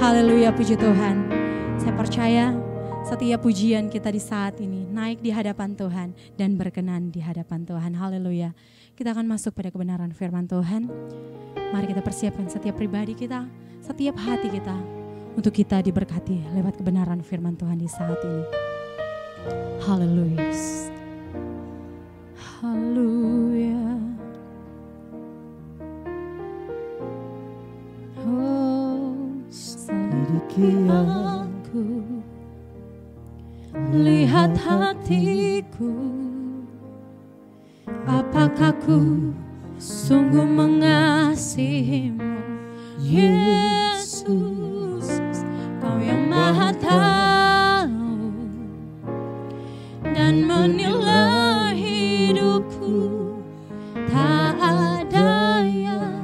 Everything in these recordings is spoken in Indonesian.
Haleluya, puji Tuhan. Saya percaya setiap pujian kita di saat ini naik di hadapan Tuhan dan berkenan di hadapan Tuhan. Haleluya. Kita akan masuk pada kebenaran firman Tuhan. Mari kita persiapkan setiap pribadi kita, setiap hati kita untuk kita diberkati lewat kebenaran firman Tuhan di saat ini. Haleluya. Haleluya. Selidiki aku, lihat hatiku, apakah ku sungguh mengasihimu, Yesus, Kau yang Maha Tahu dan menilai hidupku. Tak ada yang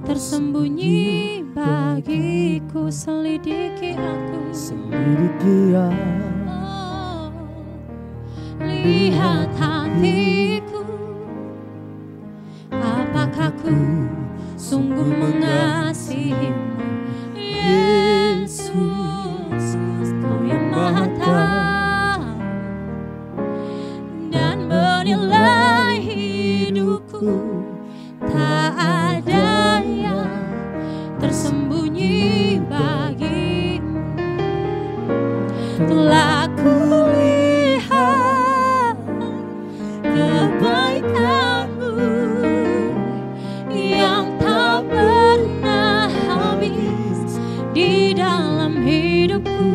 tersembunyi bagiku. Selidiki aku, selidiki aku. Lihat hatiku, apakah ku sungguh mengasihimu, Yesus, Kau yang Maha Tahu dan menilai hidupku. Tak ada yang tersembunyi bagimu. Telah kulihat kebaikan-Mu yang tak pernah habis di dalam hidupku.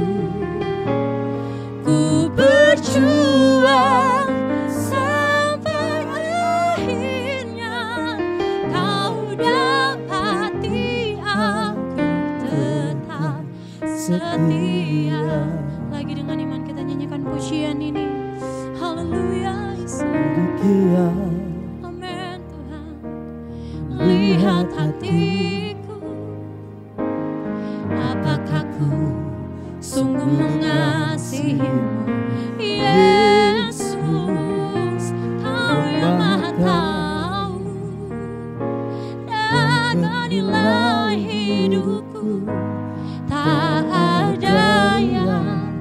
Ku berjuang sampai akhirnya Kau dapati aku tetap setia. Lagi dengan iman kita nyanyikan pujian ini. Haleluya, Yesus. Amin Tuhan. Lihat hatiku, apakah ku sungguh mengasihimu, Yesus, Kau yang Maha Tahu dan menilai hidupku. Tak ada yang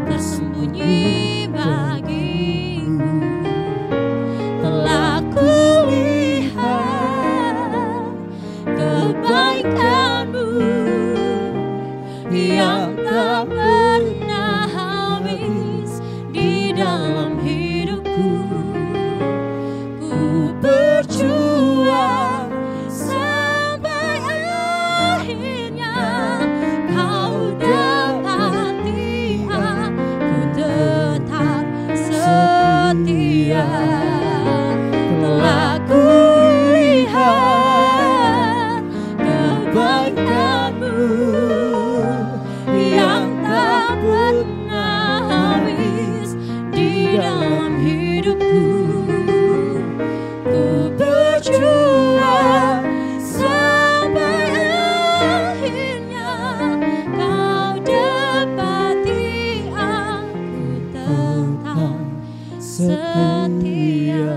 tersembunyi bagiku. Telah kulihat kebaikan-Mu yang tak pernah habis di dalam hidupku. Ku berjuang sampai akhirnya Kau dapati aku tetap setia. Telah kulihat kebaikan-Mu yang tak pernah habis di dalam hidupku. Ku berjuang sampai akhirnya Kau dapati aku tetap setia.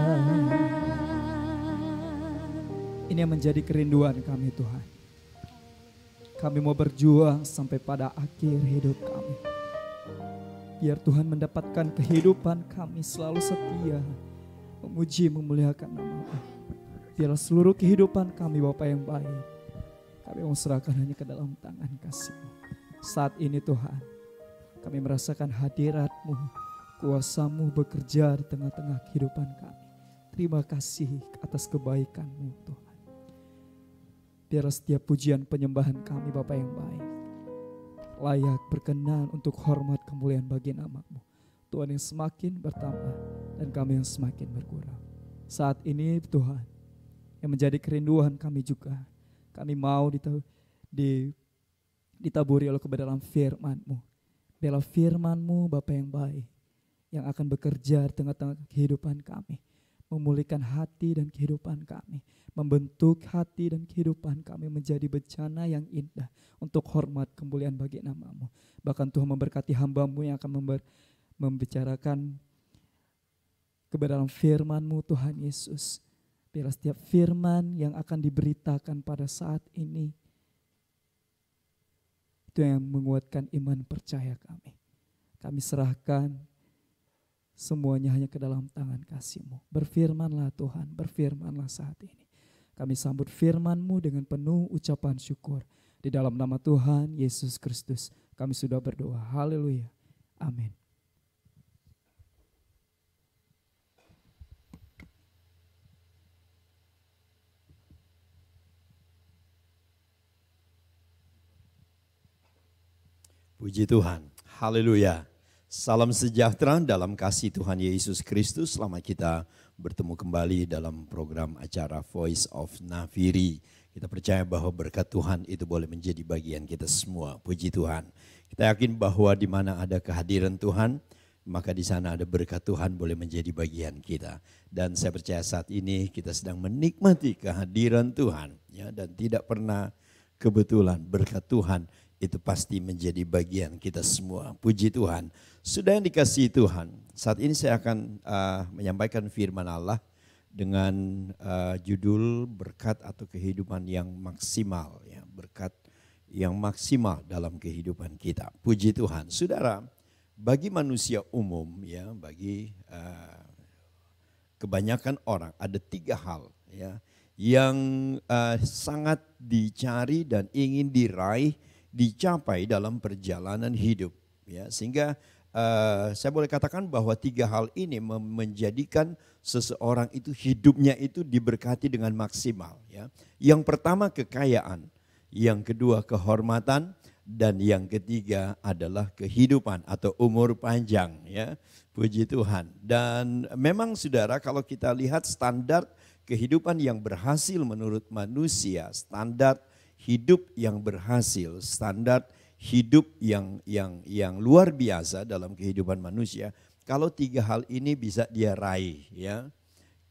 Ini yang menjadi kerinduan kami Tuhan. Kami mau berjuang sampai pada akhir hidup kami. Biar Tuhan mendapatkan kehidupan kami selalu setia, memuji memuliakan nama-Mu. Biar seluruh kehidupan kami Bapa yang baik, kami mau serahkan hanya ke dalam tangan kasih-Mu. Saat ini Tuhan, kami merasakan hadirat-Mu, kuasa-Mu bekerja di tengah-tengah kehidupan kami. Terima kasih atas kebaikan-Mu Tuhan. Biar setiap pujian penyembahan kami Bapa yang baik, layak berkenan untuk hormat kemuliaan bagi nama-Mu. Tuhan yang semakin bertambah dan kami yang semakin berkurang. Saat ini Tuhan, yang menjadi kerinduan kami juga, kami mau ditaburi oleh kebenaran firman-Mu. Biarlah firman-Mu Bapa yang baik, yang akan bekerja di tengah-tengah kehidupan kami, memulihkan hati dan kehidupan kami, membentuk hati dan kehidupan kami menjadi bencana yang indah untuk hormat kemuliaan bagi nama-Mu. Bahkan Tuhan memberkati hamba-Mu yang akan membicarakan kebenaran firman-Mu Tuhan Yesus. Biar setiap firman yang akan diberitakan pada saat ini Itu yang menguatkan iman percaya kami. Kami serahkan semuanya hanya ke dalam tangan kasih-Mu. Berfirmanlah Tuhan, berfirmanlah saat ini. Kami sambut firman-Mu dengan penuh ucapan syukur. Di dalam nama Tuhan Yesus Kristus kami sudah berdoa. Haleluya. Amin. Puji Tuhan, haleluya. Salam sejahtera dalam kasih Tuhan Yesus Kristus selama kita bertemu kembali dalam program acara Voice of Nafiri. Kita percaya bahwa berkat Tuhan itu boleh menjadi bagian kita semua. Puji Tuhan. Kita yakin bahwa di mana ada kehadiran Tuhan, maka di sana ada berkat Tuhan boleh menjadi bagian kita. Dan saya percaya saat ini kita sedang menikmati kehadiran Tuhan, ya, dan tidak pernah kebetulan berkat Tuhan itu pasti menjadi bagian kita semua. Puji Tuhan. Sudah yang dikasihi Tuhan, saat ini saya akan menyampaikan firman Allah dengan judul berkat atau kehidupan yang maksimal. Ya, berkat yang maksimal dalam kehidupan kita. Puji Tuhan. Saudara, bagi manusia umum, ya, bagi kebanyakan orang ada 3 hal, ya, yang sangat dicari dan ingin diraih, dicapai dalam perjalanan hidup, ya, sehingga saya boleh katakan bahwa 3 hal ini menjadikan seseorang itu hidupnya itu diberkati dengan maksimal, ya. Yang pertama kekayaan, yang kedua kehormatan, dan yang ketiga adalah kehidupan atau umur panjang, ya. Puji Tuhan. Dan memang saudara, kalau kita lihat standar kehidupan yang berhasil menurut manusia, standar hidup yang berhasil, standar hidup yang luar biasa dalam kehidupan manusia. Kalau 3 hal ini bisa dia raih, ya.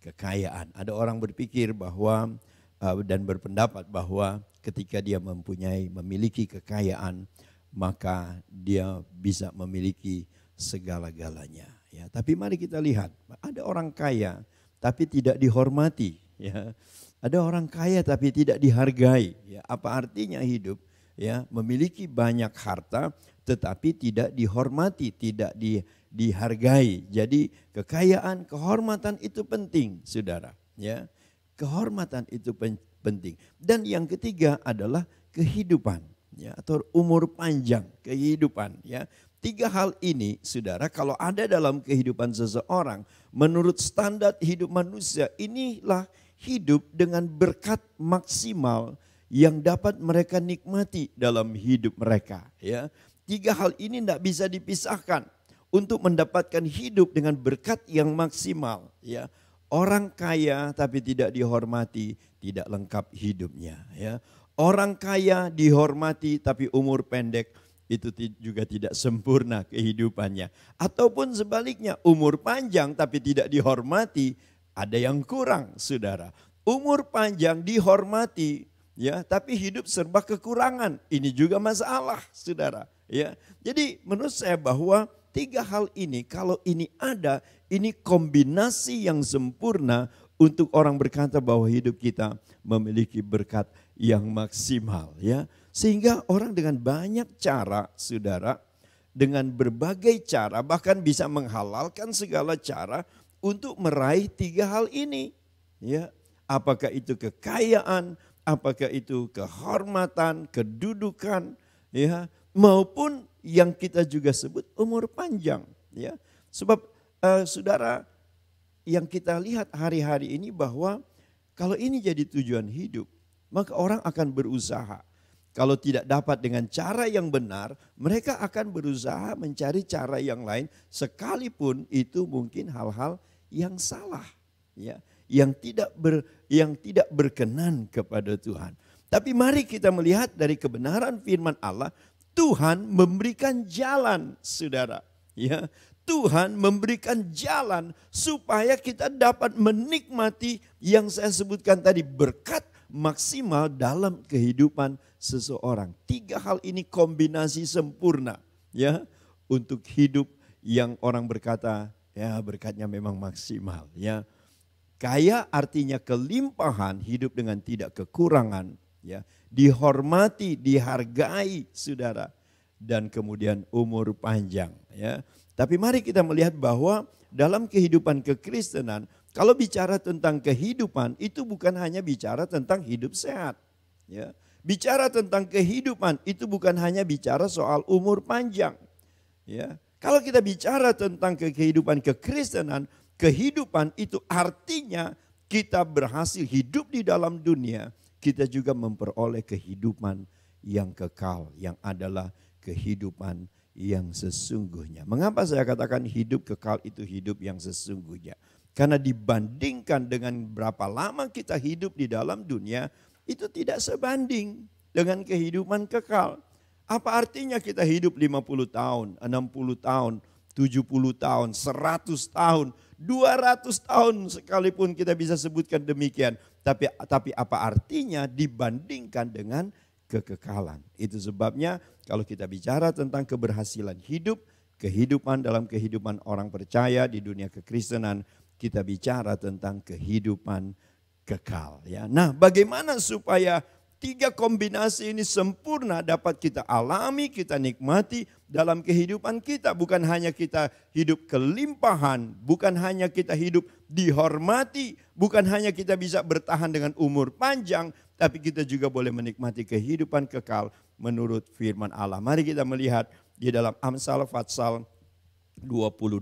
Kekayaan. Ada orang berpikir bahwa dan berpendapat bahwa ketika dia memiliki kekayaan, maka dia bisa memiliki segala-galanya, ya. Tapi mari kita lihat, ada orang kaya tapi tidak dihormati, ya. Ada orang kaya tapi tidak dihargai. Ya, apa artinya hidup? Ya, memiliki banyak harta tetapi tidak dihormati, tidak dihargai. Jadi kekayaan, kehormatan itu penting, saudara. Ya, kehormatan itu penting. Dan yang ketiga adalah kehidupan, ya, atau umur panjang, kehidupan. Ya, 3 hal ini, saudara, kalau ada dalam kehidupan seseorang, menurut standar hidup manusia, inilah hidup dengan berkat maksimal yang dapat mereka nikmati dalam hidup mereka, ya. 3 hal ini tidak bisa dipisahkan untuk mendapatkan hidup dengan berkat yang maksimal, ya. Orang kaya tapi tidak dihormati, tidak lengkap hidupnya, ya. Orang kaya dihormati tapi umur pendek, itu juga tidak sempurna kehidupannya. Ataupun sebaliknya, umur panjang tapi tidak dihormati, ada yang kurang, saudara. Umur panjang dihormati, ya, tapi hidup serba kekurangan. Ini juga masalah, saudara. Ya, jadi menurut saya bahwa 3 hal ini, kalau ini ada, ini kombinasi yang sempurna untuk orang berkata bahwa hidup kita memiliki berkat yang maksimal, ya. Sehingga orang dengan banyak cara, saudara, dengan berbagai cara, bahkan bisa menghalalkan segala cara untuk meraih 3 hal ini, ya. Apakah itu kekayaan, apakah itu kehormatan, kedudukan, ya, maupun yang kita juga sebut umur panjang, ya. Sebab saudara, yang kita lihat hari-hari ini bahwa kalau ini jadi tujuan hidup, maka orang akan berusaha. Kalau tidak dapat dengan cara yang benar, mereka akan berusaha mencari cara yang lain, sekalipun itu mungkin hal-hal yang salah, ya, yang tidak berkenan kepada Tuhan. Tapi mari kita melihat dari kebenaran firman Allah, Tuhan memberikan jalan, saudara, ya. Tuhan memberikan jalan supaya kita dapat menikmati yang saya sebutkan tadi, berkat maksimal dalam kehidupan seseorang. 3 hal ini kombinasi sempurna, ya, untuk hidup yang orang berkata, ya, berkatnya memang maksimal, ya. Kaya artinya kelimpahan, hidup dengan tidak kekurangan, ya, dihormati, dihargai, saudara, dan kemudian umur panjang, ya. Tapi mari kita melihat bahwa dalam kehidupan kekristenan, kalau bicara tentang kehidupan itu bukan hanya bicara tentang hidup sehat, ya. Bicara tentang kehidupan itu bukan hanya bicara soal umur panjang, ya. Kalau kita bicara tentang kehidupan kekristenan, kehidupan itu artinya kita berhasil hidup di dalam dunia, kita juga memperoleh kehidupan yang kekal, yang adalah kehidupan yang sesungguhnya. Mengapa saya katakan hidup kekal itu hidup yang sesungguhnya? Karena dibandingkan dengan berapa lama kita hidup di dalam dunia, itu tidak sebanding dengan kehidupan kekal. Apa artinya kita hidup 50 tahun, 60 tahun, 70 tahun, 100 tahun, 200 tahun sekalipun kita bisa sebutkan demikian. Tapi apa artinya dibandingkan dengan kekekalan? Itu sebabnya kalau kita bicara tentang keberhasilan hidup, kehidupan dalam kehidupan orang percaya di dunia kekristenan, kita bicara tentang kehidupan kekal, ya. Nah, bagaimana supaya tiga kombinasi ini sempurna dapat kita alami, kita nikmati dalam kehidupan kita. Bukan hanya kita hidup kelimpahan, bukan hanya kita hidup dihormati, bukan hanya kita bisa bertahan dengan umur panjang, tapi kita juga boleh menikmati kehidupan kekal menurut firman Allah. Mari kita melihat di dalam Amsal Fatsal 22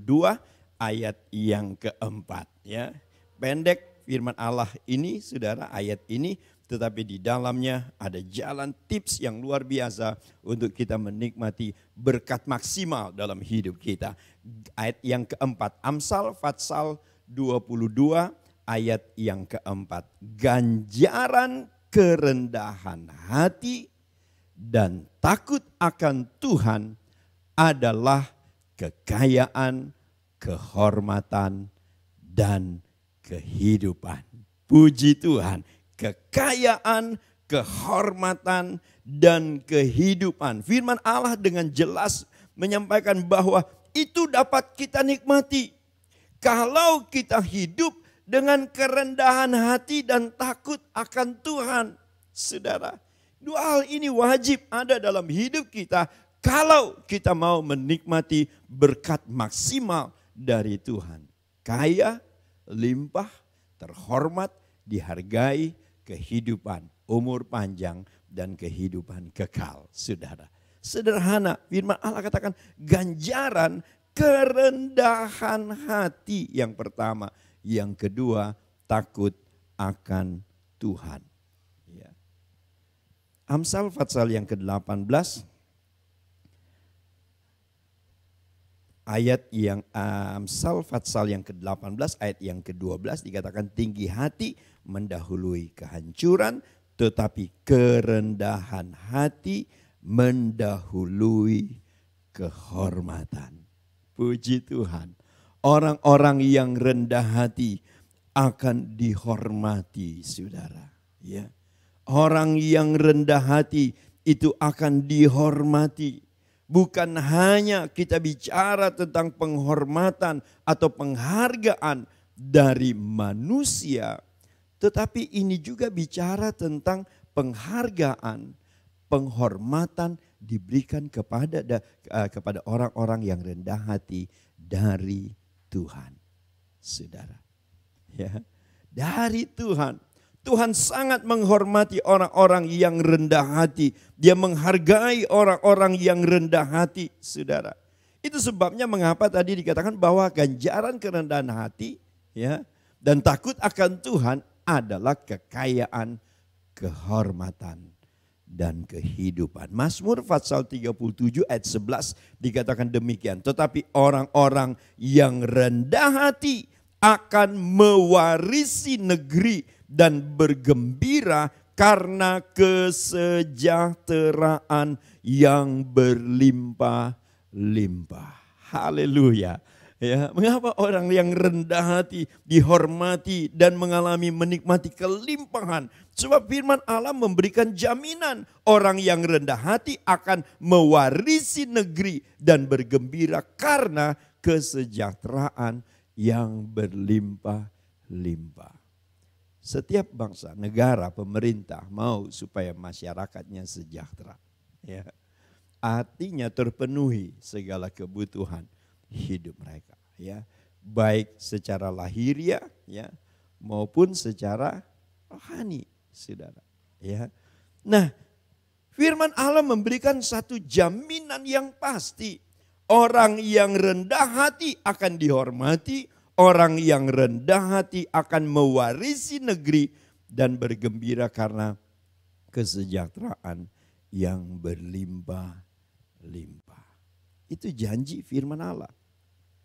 ayat yang keempat, ya. Pendek firman Allah ini, saudara, ayat ini, tetapi di dalamnya ada jalan tips yang luar biasa untuk kita menikmati berkat maksimal dalam hidup kita. Ayat yang keempat, Amsal Fatsal 22 ayat yang keempat. Ganjaran kerendahan hati dan takut akan Tuhan adalah kekayaan, kehormatan, dan kehidupan. Puji Tuhan, kekayaan, kehormatan, dan kehidupan. Firman Allah dengan jelas menyampaikan bahwa itu dapat kita nikmati kalau kita hidup dengan kerendahan hati dan takut akan Tuhan. Saudara, dua hal ini wajib ada dalam hidup kita kalau kita mau menikmati berkat maksimal dari Tuhan. Kaya, limpah, terhormat, dihargai, kehidupan, umur panjang, dan kehidupan kekal, saudara. Sederhana, firman Allah katakan ganjaran kerendahan hati yang pertama. Yang kedua, takut akan Tuhan. Ya. Amsal Fatsal yang ke-18, ayat yang Amsal Fatsal yang ke-18 ayat yang ke-12 dikatakan tinggi hati mendahului kehancuran, tetapi kerendahan hati mendahului kehormatan. Puji Tuhan. Orang-orang yang rendah hati akan dihormati, saudara. Ya. Orang yang rendah hati itu akan dihormati. Bukan hanya kita bicara tentang penghormatan atau penghargaan dari manusia, tetapi ini juga bicara tentang penghargaan, penghormatan diberikan kepada orang-orang yang rendah hati dari Tuhan. Saudara, ya, dari Tuhan. Tuhan sangat menghormati orang-orang yang rendah hati. Dia menghargai orang-orang yang rendah hati, saudara. Itu sebabnya mengapa tadi dikatakan bahwa ganjaran kerendahan hati, ya, dan takut akan Tuhan adalah kekayaan, kehormatan, dan kehidupan. Mazmur Fatsal 37 ayat 11 dikatakan demikian. Tetapi orang-orang yang rendah hati akan mewarisi negeri dan bergembira karena kesejahteraan yang berlimpah-limpah. Haleluya. Ya, mengapa orang yang rendah hati dihormati dan menikmati kelimpahan? Sebab firman Allah memberikan jaminan orang yang rendah hati akan mewarisi negeri dan bergembira karena kesejahteraan yang berlimpah-limpah. Setiap bangsa, negara, pemerintah mau supaya masyarakatnya sejahtera. Ya. Artinya terpenuhi segala kebutuhan hidup mereka. Ya. Baik secara lahiriah ya, maupun secara rohani, saudara. Ya. Nah, firman Allah memberikan satu jaminan yang pasti. Orang yang rendah hati akan dihormati, orang yang rendah hati akan mewarisi negeri dan bergembira karena kesejahteraan yang berlimpah-limpah. Itu janji firman Allah.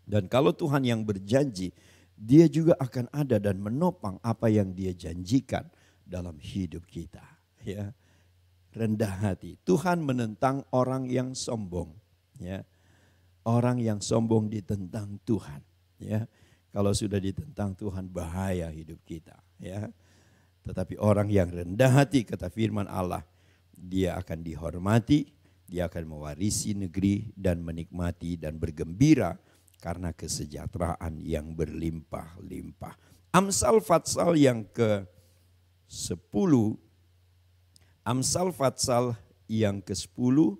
Dan kalau Tuhan yang berjanji, Dia juga akan ada dan menopang apa yang Dia janjikan dalam hidup kita. Ya, rendah hati. Tuhan menentang orang yang sombong. Ya, orang yang sombong ditentang Tuhan. Ya, kalau sudah ditentang Tuhan bahaya hidup kita. Ya, tetapi orang yang rendah hati kata firman Allah, dia akan dihormati, dia akan mewarisi negeri dan menikmati dan bergembira karena kesejahteraan yang berlimpah-limpah. Amsal Fatsal yang ke-10, Amsal Fatsal yang ke-10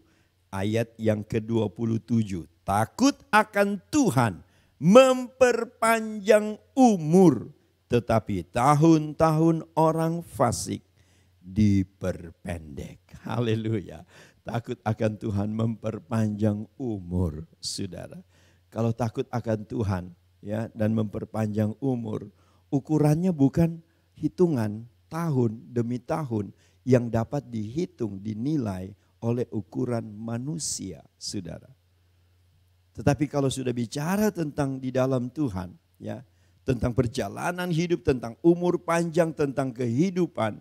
ayat yang ke-27. Takut akan Tuhan memperpanjang umur, tetapi tahun-tahun orang fasik diperpendek. Haleluya. Takut akan Tuhan memperpanjang umur, saudara. Kalau takut akan Tuhan ya dan memperpanjang umur, ukurannya bukan hitungan tahun demi tahun yang dapat dihitung, dinilai oleh ukuran manusia, saudara. Tetapi kalau sudah bicara tentang di dalam Tuhan, ya, tentang perjalanan hidup, tentang umur panjang, tentang kehidupan,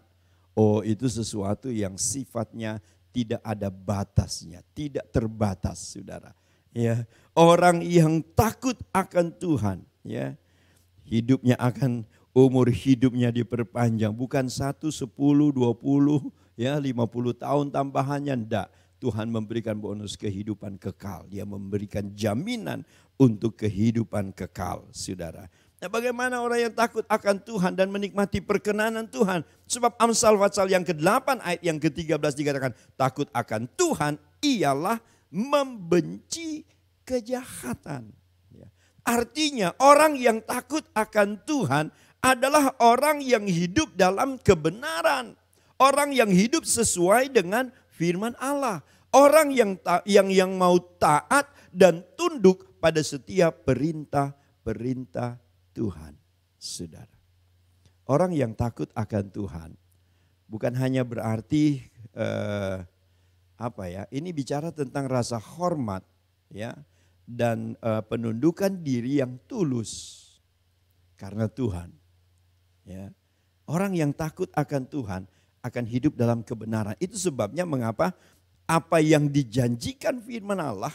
oh itu sesuatu yang sifatnya tidak ada batasnya, tidak terbatas, saudara. Ya, orang yang takut akan Tuhan, ya, hidupnya akan umur hidupnya diperpanjang, bukan 1, 10, 20, ya 50 tahun tambahannya, enggak. Tuhan memberikan bonus kehidupan kekal. Dia memberikan jaminan untuk kehidupan kekal, saudara. Nah, bagaimana orang yang takut akan Tuhan dan menikmati perkenanan Tuhan? Sebab Amsal Fatsal yang ke-8 ayat yang ke-13 dikatakan, takut akan Tuhan ialah membenci kejahatan. Artinya orang yang takut akan Tuhan adalah orang yang hidup dalam kebenaran. Orang yang hidup sesuai dengan firman Allah. Orang yang mau taat dan tunduk pada setiap perintah-perintah Tuhan. Saudara. Orang yang takut akan Tuhan bukan hanya berarti ini bicara tentang rasa hormat ya dan penundukan diri yang tulus karena Tuhan. Ya. Orang yang takut akan Tuhan akan hidup dalam kebenaran. Itu sebabnya mengapa apa yang dijanjikan firman Allah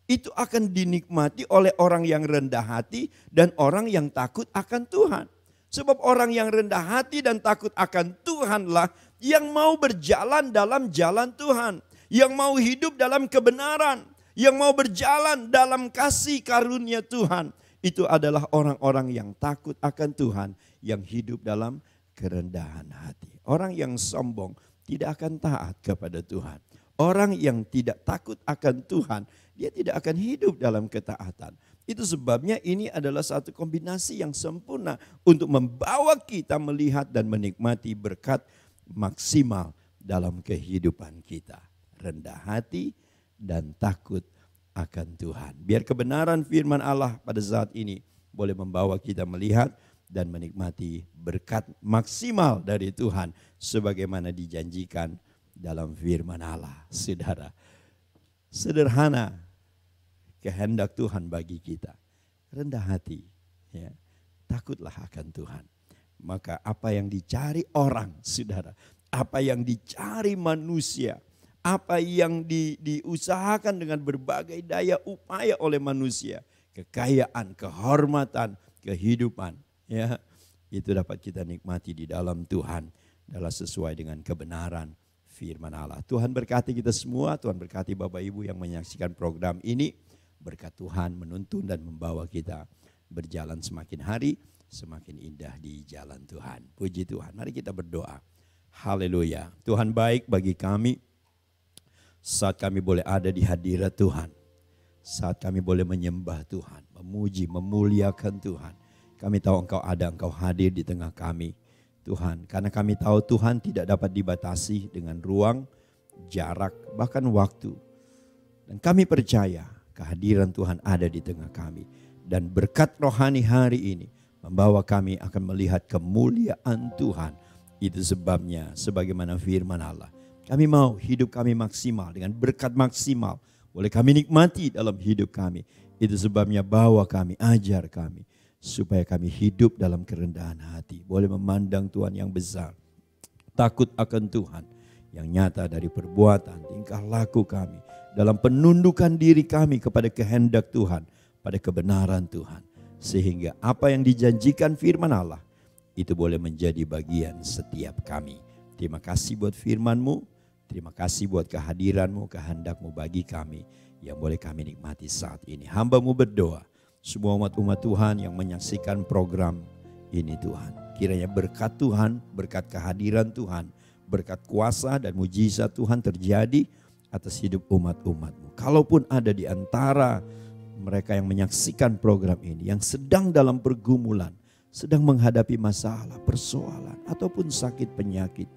itu akan dinikmati oleh orang yang rendah hati dan orang yang takut akan Tuhan. Sebab orang yang rendah hati dan takut akan Tuhanlah yang mau berjalan dalam jalan Tuhan. Yang mau hidup dalam kebenaran. Yang mau berjalan dalam kasih karunia Tuhan. Itu adalah orang-orang yang takut akan Tuhan. Yang hidup dalam kerendahan hati. Orang yang sombong tidak akan taat kepada Tuhan. Orang yang tidak takut akan Tuhan, dia tidak akan hidup dalam ketaatan. Itu sebabnya ini adalah satu kombinasi yang sempurna untuk membawa kita melihat dan menikmati berkat maksimal dalam kehidupan kita. Rendah hati dan takut akan Tuhan. Biar kebenaran firman Allah pada saat ini boleh membawa kita melihat dan menikmati berkat maksimal dari Tuhan sebagaimana dijanjikan dalam firman Allah. Saudara, sederhana kehendak Tuhan bagi kita. Rendah hati, ya, takutlah akan Tuhan. Maka apa yang dicari orang, saudara, apa yang dicari manusia, apa yang diusahakan dengan berbagai daya upaya oleh manusia, kekayaan, kehormatan, kehidupan, ya, itu dapat kita nikmati di dalam Tuhan, adalah sesuai dengan kebenaran firman Allah. Tuhan berkati kita semua, Tuhan berkati Bapak Ibu yang menyaksikan program ini. Berkat Tuhan menuntun dan membawa kita berjalan semakin hari semakin indah di jalan Tuhan. Puji Tuhan. Mari kita berdoa. Haleluya. Tuhan baik bagi kami saat kami boleh ada di hadirat Tuhan. Saat kami boleh menyembah Tuhan, memuji, memuliakan Tuhan. Kami tahu Engkau ada, Engkau hadir di tengah kami. Tuhan, karena kami tahu Tuhan tidak dapat dibatasi dengan ruang, jarak, bahkan waktu. Dan kami percaya kehadiran Tuhan ada di tengah kami. Dan berkat rohani hari ini membawa kami akan melihat kemuliaan Tuhan. Itu sebabnya sebagaimana firman Allah. Kami mau hidup kami maksimal dengan berkat maksimal. Boleh kami nikmati dalam hidup kami. Itu sebabnya bawa kami, ajar kami. Supaya kami hidup dalam kerendahan hati. Boleh memandang Tuhan yang besar. Takut akan Tuhan. Yang nyata dari perbuatan, tingkah laku kami. Dalam penundukan diri kami kepada kehendak Tuhan. Pada kebenaran Tuhan. Sehingga apa yang dijanjikan firman Allah. Itu boleh menjadi bagian setiap kami. Terima kasih buat firman-Mu. Terima kasih buat kehadiran-Mu, kehendak-Mu bagi kami. Yang boleh kami nikmati saat ini. Hamba-Mu berdoa. Semua umat-umat Tuhan yang menyaksikan program ini Tuhan. Kiranya berkat Tuhan, berkat kehadiran Tuhan. Berkat kuasa dan mujizat Tuhan terjadi atas hidup umat-umat-Mu. Kalaupun ada di antara mereka yang menyaksikan program ini. Yang sedang dalam pergumulan. Sedang menghadapi masalah, persoalan, ataupun sakit penyakit.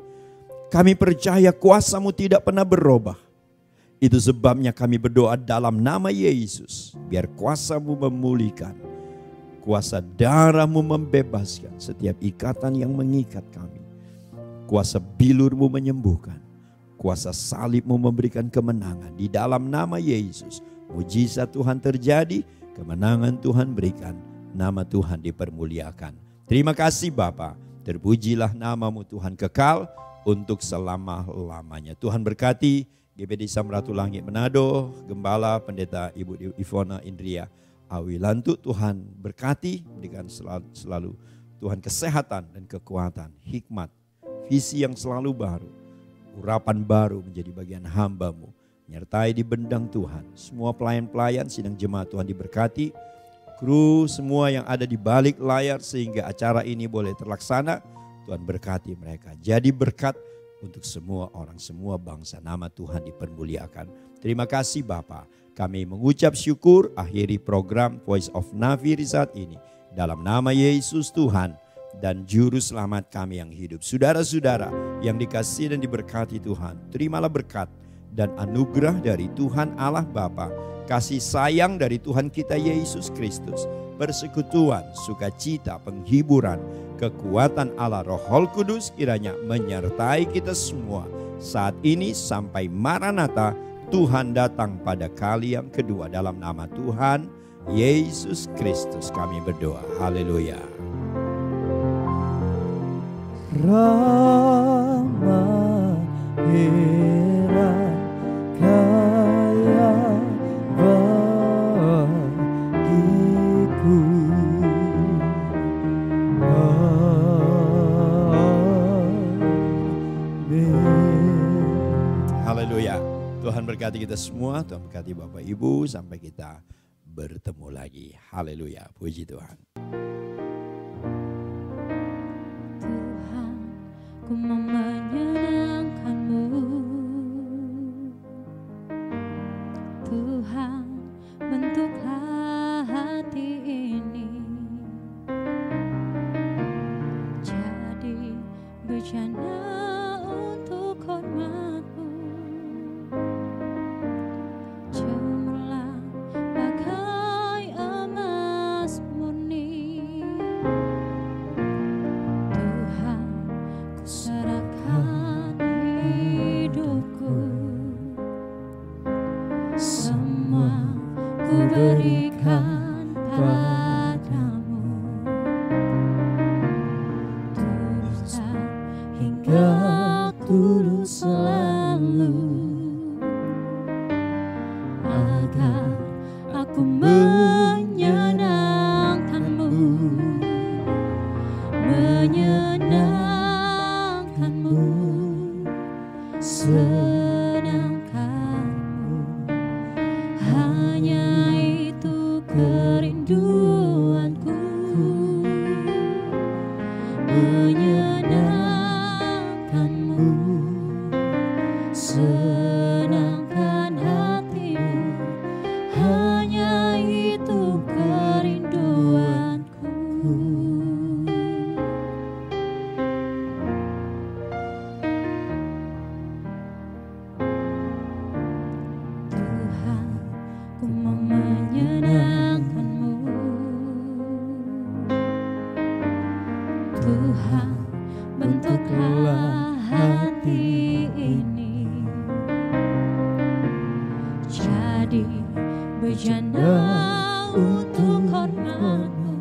Kami percaya kuasa-Mu tidak pernah berubah. Itu sebabnya kami berdoa dalam nama Yesus. Biar kuasa-Mu memulihkan. Kuasa darah-Mu membebaskan setiap ikatan yang mengikat kami. Kuasa bilur-Mu menyembuhkan. Kuasa salib-Mu memberikan kemenangan. Di dalam nama Yesus. Mujizat Tuhan terjadi. Kemenangan Tuhan berikan. Nama Tuhan dipermuliakan. Terima kasih Bapa. Terpujilah nama-Mu Tuhan kekal untuk selama-lamanya. Tuhan berkati GBD Samratu Langit Manado, Gembala Pendeta Ibu Ivona Indria Awilantu. Tuhan berkati, berikan selalu Tuhan kesehatan dan kekuatan, hikmat, visi yang selalu baru, urapan baru menjadi bagian hamba-Mu. Nyertai di bendang Tuhan. Semua pelayan-pelayan sidang jemaat Tuhan diberkati. Kru semua yang ada di balik layar sehingga acara ini boleh terlaksana. Tuhan berkati mereka. Jadi berkat untuk semua orang, semua bangsa. Nama Tuhan dipermuliakan. Terima kasih Bapa. Kami mengucap syukur akhiri program Voice of Nafiri saat ini. Dalam nama Yesus Tuhan dan Juru Selamat kami yang hidup. Saudara-saudara yang dikasihi dan diberkati Tuhan. Terimalah berkat dan anugerah dari Tuhan Allah Bapa. Kasih sayang dari Tuhan kita Yesus Kristus, persekutuan, sukacita, penghiburan, kekuatan Allah Roh Kudus kiranya menyertai kita semua saat ini sampai Maranatha, Tuhan datang pada kali yang kedua. Dalam nama Tuhan Yesus Kristus kami berdoa. Haleluya. Rama Hera Kaya bagiku. Haleluya. Tuhan berkati kita semua. Tuhan berkati Bapak Ibu. Sampai kita bertemu lagi. Haleluya. Puji Tuhan. Tuhan, ku mau menyenangkan-Mu. Tuhan, bentuklah hati ini jadi bejana untuk hormat-Mu. Cemerlang bagai emas murni. Tuhan, ku serahkan hidupku. Semua ku berikan padamu. Tulus hingga tulus selalu, agar aku menyenangkan-Mu, menyenangkan-Mu, senangkan-Mu. Hanya itu menjadi bejana untuk hormat-Mu.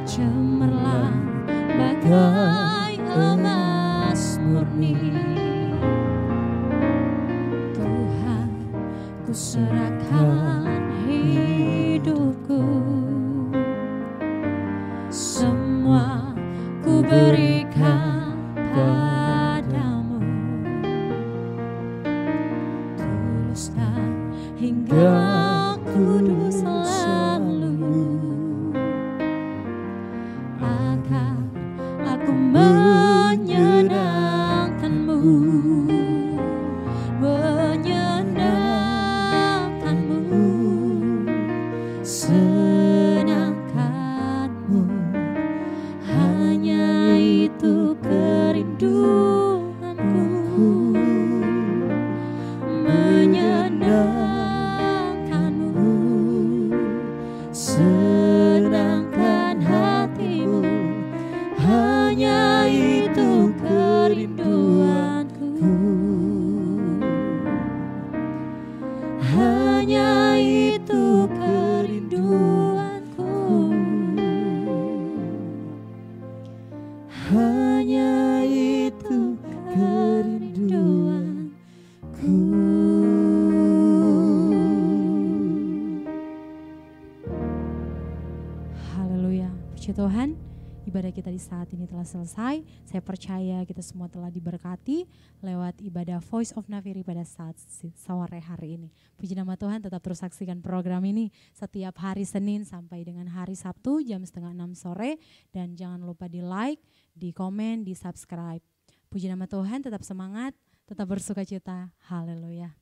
Cemerlang bagai emas murni, Tuhan, ku serahkan hidupku, semua ku berikan padamu, tulus dan hingga kudus selalu. Akan aku menyenangkan-Mu, menyenangkan-Mu, senangkan-Mu, hanya itu kerinduanku. Menyenangkan-Mu, senangkan hati-Mu, hanya itu kerinduanku. Hanya itu kerinduanku. Hanya itu kerinduanku. Haleluya, puji Tuhan. Ibadah kita di saat ini telah selesai. Saya percaya kita semua telah diberkati lewat ibadah Voice of Nafiri pada saat sore hari ini. Puji nama Tuhan, tetap terus saksikan program ini setiap hari Senin sampai dengan hari Sabtu jam 5:30 sore. Dan jangan lupa di like, di komen, di subscribe. Puji nama Tuhan, tetap semangat, tetap bersukacita. Haleluya.